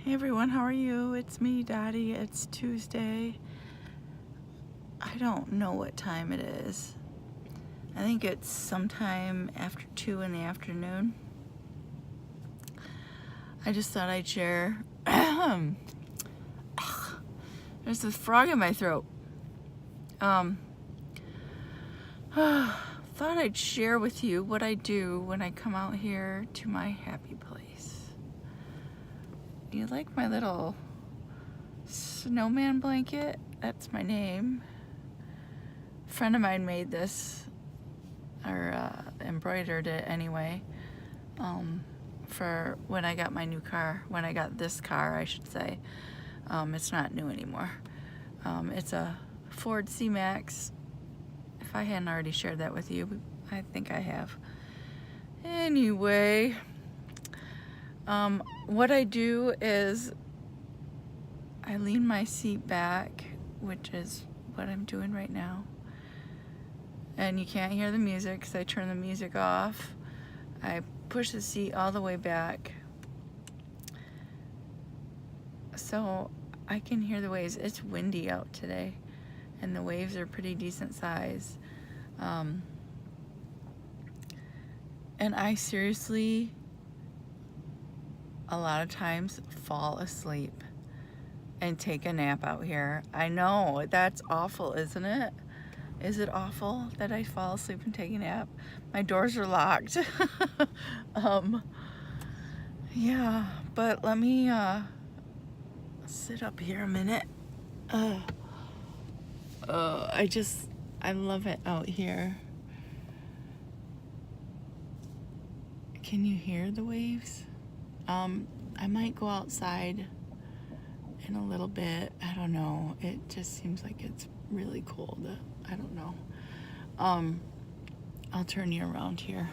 Hey everyone, how are you? It's me, Dottie. It's Tuesday. I don't know what time it is. I think it's sometime after 2 in the afternoon. I just thought I'd share. There's this frog in my throat. Thought I'd share with you what I do when I come out here to my happy place. You like my little snowman blanket? That's my name. A friend of mine made this, or embroidered it anyway, for when I got my new car. When I got this car, I should say. It's not new anymore. It's a Ford C-Max. If I hadn't already shared that with you, I think I have. Anyway, what I do is I lean my seat back, which is what I'm doing right now. And you can't hear the music because I turn the music off. I push the seat all the way back so I can hear the waves. It's windy out today and the waves are pretty decent size. And I seriously, a lot of times, fall asleep and take a nap out here. I know, that's awful, isn't it? Is it awful that I fall asleep and take a nap? My doors are locked. Yeah, but let me sit up here a minute. I love it out here. Can you hear the waves? I might go outside in a little bit. I don't know. It just seems like it's really cold. I don't know. I'll turn you around here.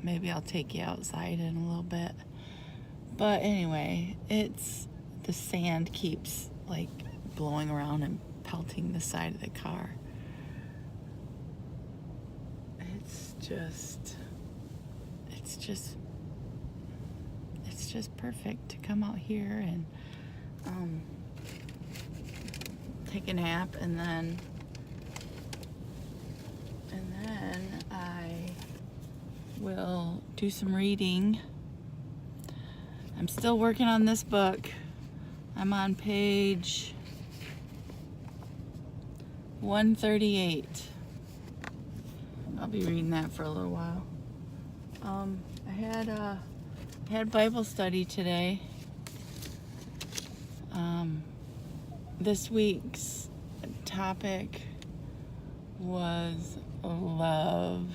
Maybe I'll take you outside in a little bit. But anyway, the sand keeps like blowing around and pelting the side of the car. It's just perfect to come out here and take a nap, and then I will do some reading. I'm still working on this book. I'm on page 138. I'll be reading that for a little while. I had Bible study today. This week's topic was love.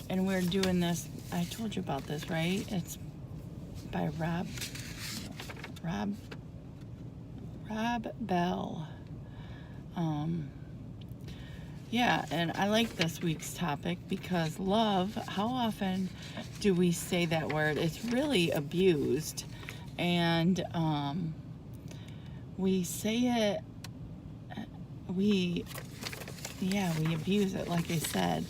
And we're doing this, I told you about this, right? It's by Rob Bell. Yeah, and I like this week's topic because love, how often do we say that word? It's really abused, and we say it, we abuse it, like I said.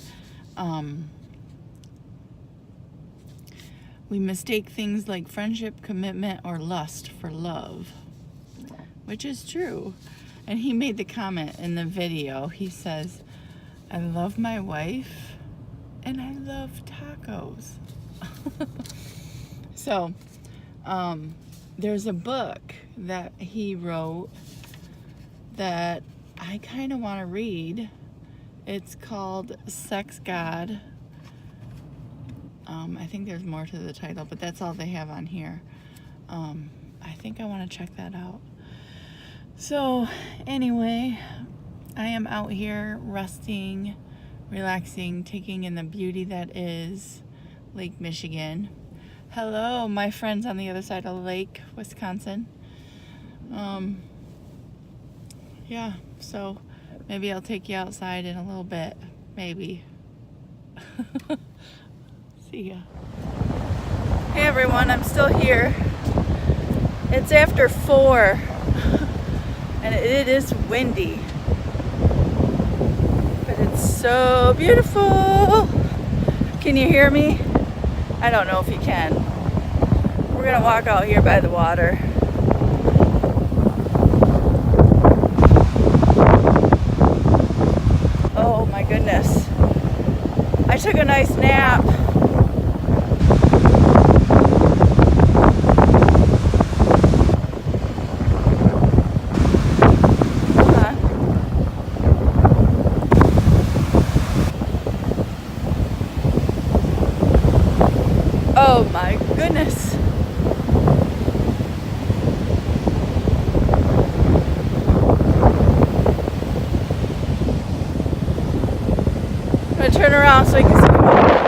We mistake things like friendship, commitment, or lust for love, which is true. And he made the comment in the video. He says, I love my wife and I love tacos. So, there's a book that he wrote that I kind of want to read. It's called Sex God. I think there's more to the title, but that's all they have on here. I think I want to check that out. So anyway, I am out here resting, relaxing, taking in the beauty that is Lake Michigan. Hello, my friends on the other side of the lake, Wisconsin. Yeah, so maybe I'll take you outside in a little bit, maybe. See ya. Hey everyone, I'm still here. It's after 4 and it is windy, but it's so beautiful. Can you hear me? I don't know if you can. We're gonna walk out here by the water. Oh my goodness. I took a nice nap. Oh my goodness. I'm gonna turn around so you can see the water.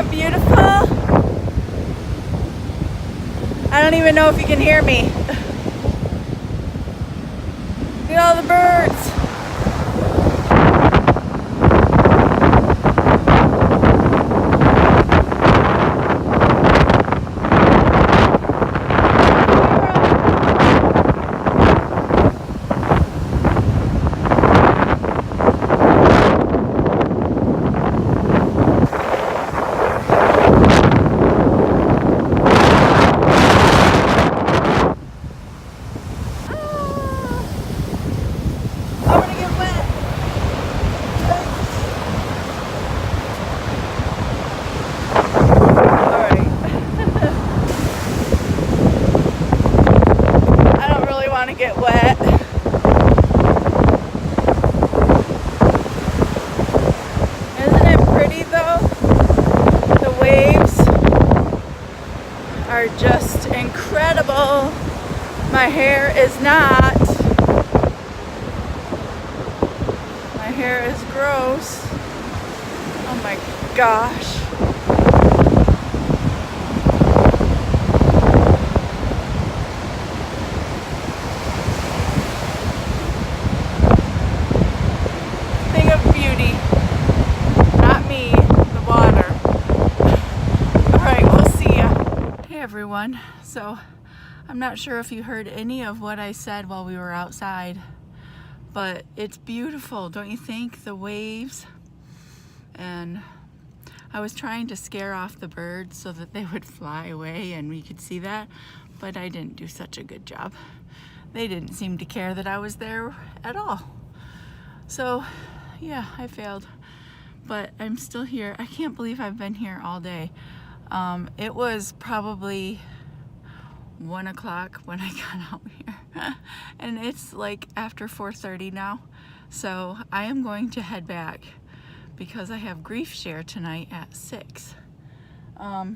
Beautiful. I don't even know if you can hear me. Look at all the birds. Get wet. Isn't it pretty though? The waves are just incredible. My hair is not. My hair is gross. Oh my gosh. Everyone, so I'm not sure if you heard any of what I said while we were outside, but it's beautiful, don't you think? The waves, and I was trying to scare off the birds so that they would fly away and we could see that, but I didn't do such a good job. They didn't seem to care that I was there at all. So yeah, I failed, but I'm still here. I can't believe I've been here all day. It was probably 1 o'clock when I got out here and it's like after 4:30 now, so I am going to head back because I have grief share tonight at 6. I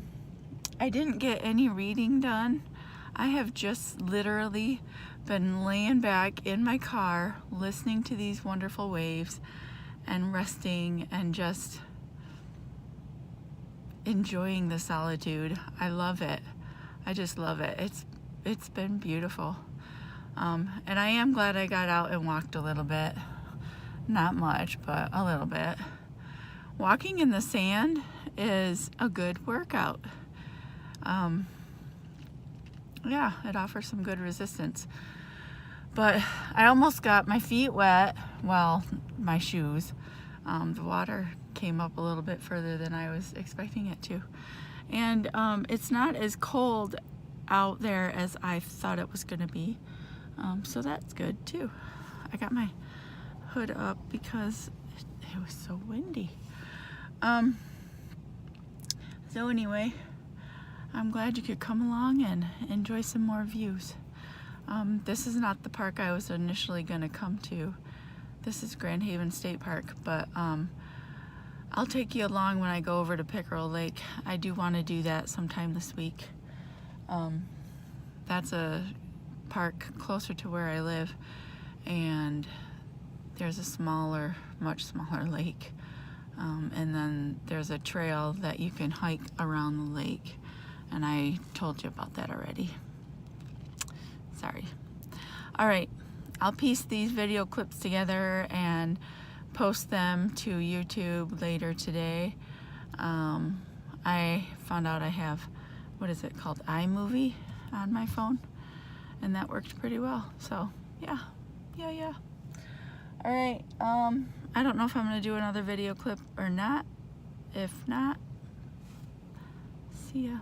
didn't get any reading done. I have just literally been laying back in my car listening to these wonderful waves and resting and just enjoying the solitude. I love it. I just love it. It's been beautiful. And I am glad I got out and walked a little bit. Not much, but a little bit. Walking in the sand is a good workout. Yeah, it offers some good resistance. But I almost got my feet wet. Well, my shoes. The water came up a little bit further than I was expecting it to. And it's not as cold out there as I thought it was gonna be. So that's good too. I got my hood up because it was so windy. So anyway, I'm glad you could come along and enjoy some more views. This is not the park I was initially gonna come to. This is Grand Haven State Park, but I'll take you along when I go over to Pickerel Lake. I do want to do that sometime this week. That's a park closer to where I live, and there's a smaller, much smaller lake. And then there's a trail that you can hike around the lake. and I told you about that already. Sorry. All right, I'll piece these video clips together and post them to YouTube later today. I found out I have, what is it called, iMovie on my phone, and that worked pretty well. So yeah. All right, I don't know if I'm gonna do another video clip or not. If not, see ya.